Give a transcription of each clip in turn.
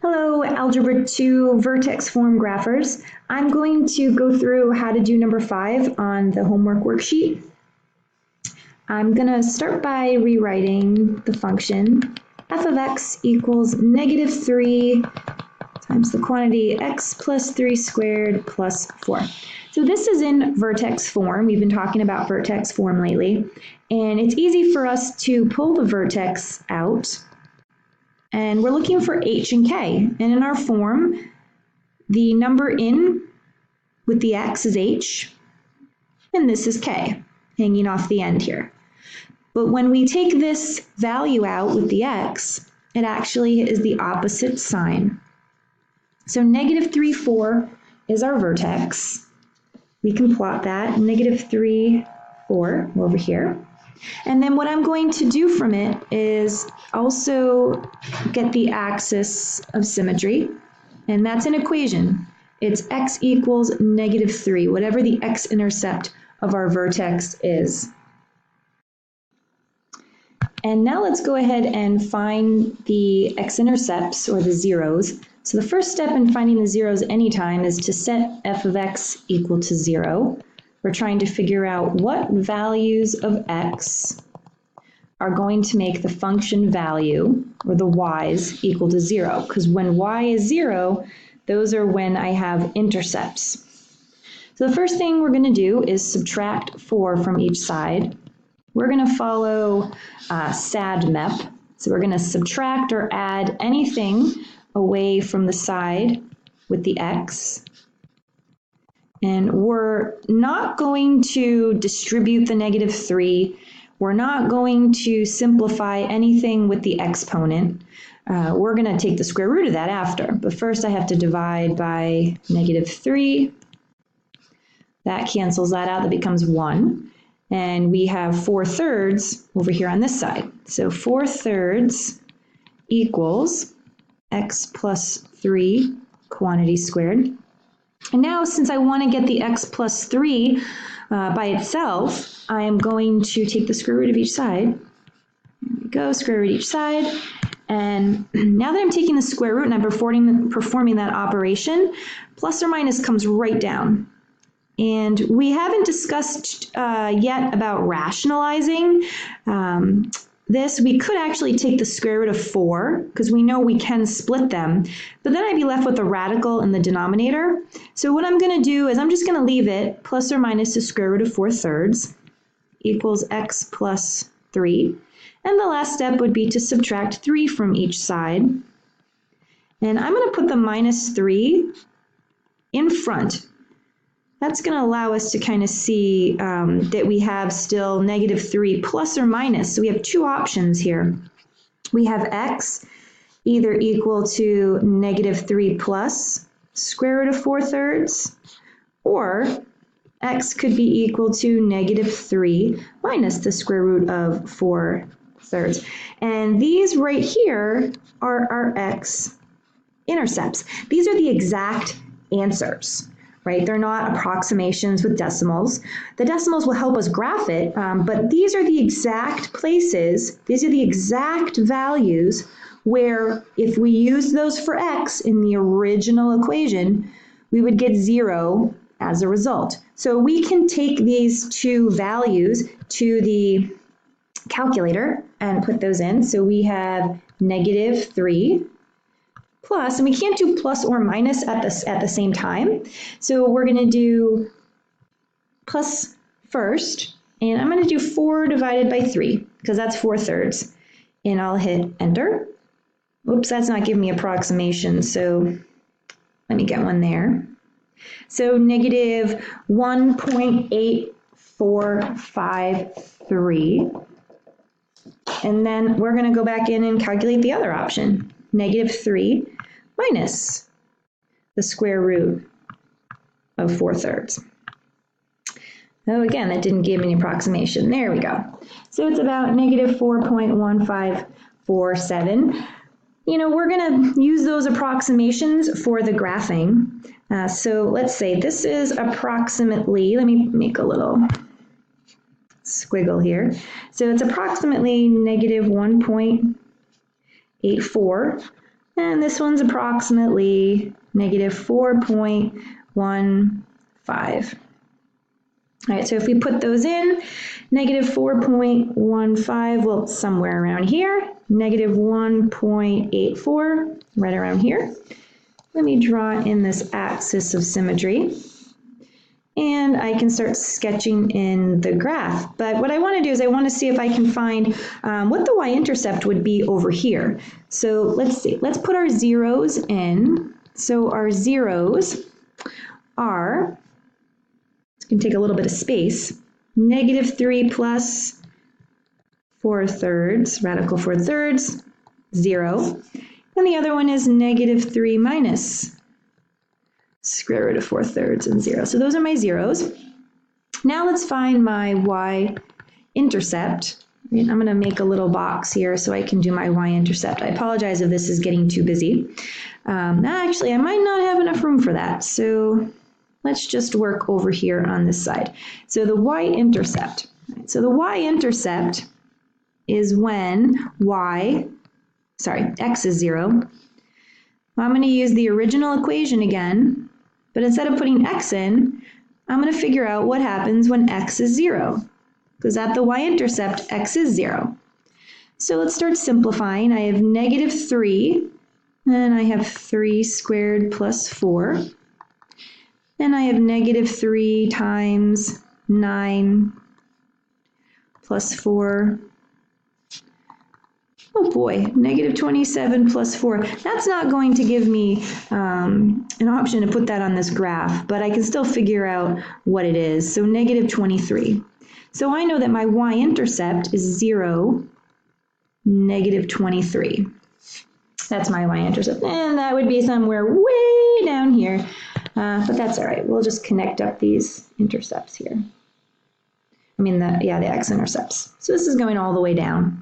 Hello, Algebra 2 Vertex Form graphers. I'm going to go through how to do number 5 on the homework worksheet. I'm going to start by rewriting the function f of x equals negative 3 times the quantity x plus 3 squared plus 4. So this is in vertex form. We've been talking about vertex form lately, and it's easy for us to pull the vertex out. And we're looking for h and k. And in our form, the number in with the x is h, and this is k, hanging off the end here. But when we take this value out with the x, it actually is the opposite sign. So negative 3, 4 is our vertex. We can plot that, negative 3, 4 over here. And then what I'm going to do from it is also get the axis of symmetry, and that's an equation. It's x equals negative 3, whatever the x-intercept of our vertex is. And now let's go ahead and find the x-intercepts, or the zeros. So the first step in finding the zeros anytime is to set f of x equal to 0. We're trying to figure out what values of x are going to make the function value, or the y's, equal to 0. Because when y is 0, those are when I have intercepts. So the first thing we're going to do is subtract 4 from each side. We're going to follow SAD-MEP. So we're going to subtract or add anything away from the side with the x. And we're not going to distribute the negative 3. We're not going to simplify anything with the exponent. We're going to take the square root of that after. But first I have to divide by negative 3. That cancels that out. That becomes 1. And we have 4/3 over here on this side. So 4/3 equals x plus 3 quantity squared. And now, since I want to get the x plus 3 by itself, I am going to take the square root of each side. There we go, square root each side. And now that I'm taking the square root and I'm performing that operation, plus or minus comes right down. And we haven't discussed yet about rationalizing this. We could actually take the square root of 4, because we know we can split them, but then I'd be left with a radical in the denominator. So what I'm going to do is I'm just going to leave it plus or minus the square root of 4/3 equals x plus 3. And the last step would be to subtract 3 from each side. And I'm going to put the minus 3 in front. That's going to allow us to kind of see that we have still negative 3 plus or minus. So we have two options here. We have x either equal to negative 3 plus square root of 4/3, or x could be equal to negative 3 minus the square root of 4/3. And these right here are our x-intercepts. These are the exact answers. Right? They're not approximations with decimals. The decimals will help us graph it, but these are the exact places, these are the exact values where if we use those for x in the original equation, we would get 0 as a result. So we can take these two values to the calculator and put those in. So we have negative 3 plus, and we can't do plus or minus at the same time. So we're going to do plus first, and I'm going to do 4 divided by 3, because that's 4/3. And I'll hit enter. Oops, that's not giving me approximation, so let me get one there. So negative 1.8453. And then we're going to go back in and calculate the other option, negative 3 minus the square root of 4/3. Oh, again, that didn't give me an approximation. There we go. So it's about negative 4.1547. You know, we're going to use those approximations for the graphing. So let's say this is approximately, let me make a little squiggle here. So it's approximately negative 1.84 And this one's approximately negative 4.15. All right, so if we put those in, negative 4.15, well, it's somewhere around here, negative 1.84, right around here. Let me draw in this axis of symmetry, and I can start sketching in the graph. But what I want to do is I want to see if I can find what the y-intercept would be over here. So let's see, let's put our zeros in. So our zeros are, it's going to take a little bit of space, negative 3 plus 4/3, radical 4/3, 0. And the other one is negative 3 minus square root of 4/3 and 0. So those are my zeros. Now let's find my y-intercept. I'm going to make a little box here so I can do my y-intercept. I apologize if this is getting too busy. Actually, I might not have enough room for that. So let's just work over here on this side. So the y-intercept. So the y-intercept is when x is 0. I'm going to use the original equation again, but instead of putting x in, I'm going to figure out what happens when x is 0. Because at the y-intercept, x is 0. So let's start simplifying. I have negative 3, and I have 3 squared plus 4. Then I have negative 3 times 9 plus 4. Oh boy, negative 27 plus 4. That's not going to give me an option to put that on this graph, but I can still figure out what it is. So negative 23. So I know that my y-intercept is 0, negative 23. That's my y-intercept. And that would be somewhere way down here. But that's all right. We'll just connect up these intercepts here. The x-intercepts. So this is going all the way down.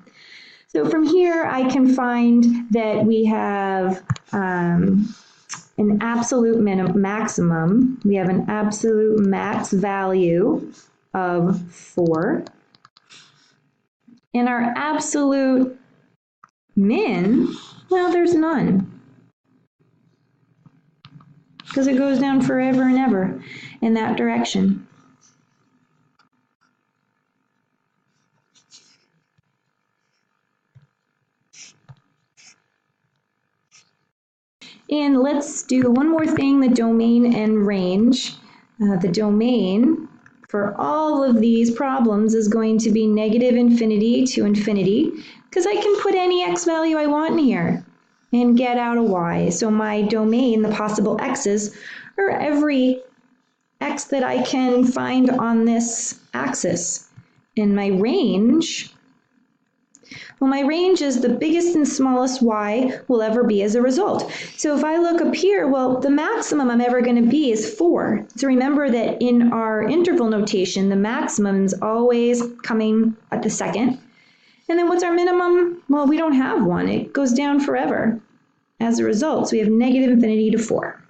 So from here, I can find that we have an absolute maximum. We have an absolute max value of 4. And our absolute min, well, there's none. Because it goes down forever and ever in that direction. And let's do one more thing, the domain and range. The domain for all of these problems is going to be negative infinity to infinity, because I can put any x value I want in here and get out a y. So my domain, the possible x's, are every x that I can find on this axis. And my range, well, my range is the biggest and smallest y will ever be as a result. So if I look up here, well, the maximum I'm ever going to be is 4. So remember that in our interval notation, the maximum is always coming at the second. And then what's our minimum? Well, we don't have one. It goes down forever as a result. So we have negative infinity to 4.